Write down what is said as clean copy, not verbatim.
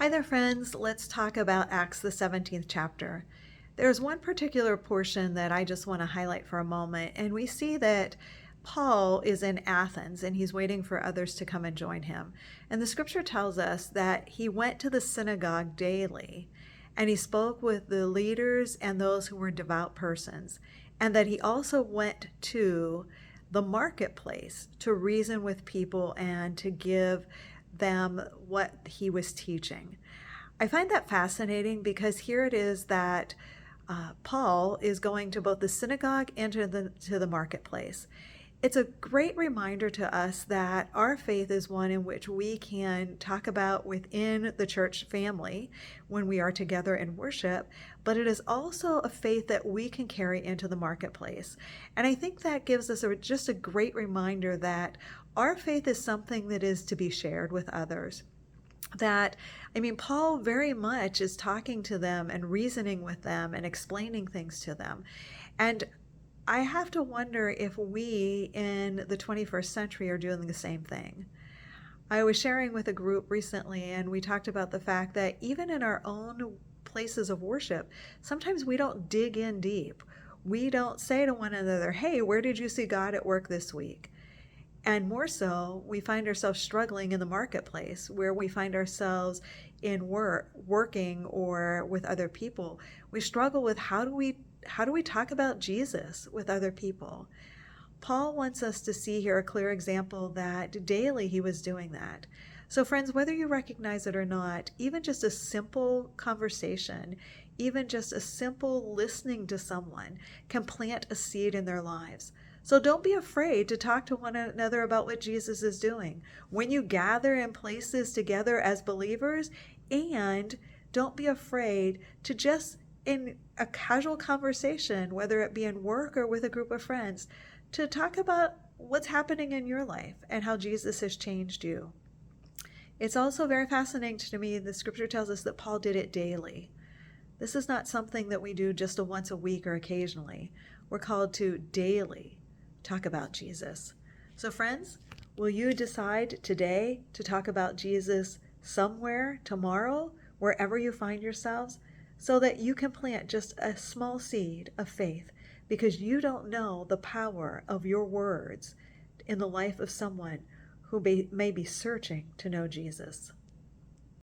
Hi there, friends. Let's talk about Acts, the 17th chapter. There's one particular portion that I just want to highlight for a moment, and we see that Paul is in Athens and he's waiting for others to come and join him. And the scripture tells us that he went to the synagogue daily and he spoke with the leaders and those who were devout persons, and that he also went to the marketplace to reason with people and to give them what he was teaching. I find that fascinating because here it is that Paul is going to both the synagogue and to the marketplace. It's a great reminder to us that our faith is one in which we can talk about within the church family when we are together in worship, but it is also a faith that we can carry into the marketplace. And I think that gives us just a great reminder that our faith is something that is to be shared with others. Paul very much is talking to them and reasoning with them and explaining things to them. And I have to wonder if we in the 21st century are doing the same thing. I was sharing with a group recently, and we talked about the fact that even in our own places of worship, sometimes we don't dig in deep. We don't say to one another, hey, where did you see God at work this week? And more so, we find ourselves struggling in the marketplace where we find ourselves in working or with other people. We struggle with how do we talk about Jesus with other people? Paul wants us to see here a clear example that daily he was doing that. So friends, whether you recognize it or not, even just a simple conversation, even just a simple listening to someone can plant a seed in their lives. So don't be afraid to talk to one another about what Jesus is doing. When you gather in places together as believers, and don't be afraid to just in a casual conversation, whether it be in work or with a group of friends, to talk about what's happening in your life and how Jesus has changed you. It's also very fascinating to me, the scripture tells us that Paul did it daily. This is not something that we do just once a week or occasionally. We're called to daily talk about Jesus. So friends, will you decide today to talk about Jesus somewhere, tomorrow, wherever you find yourselves, so that you can plant just a small seed of faith, because you don't know the power of your words in the life of someone who may be searching to know Jesus.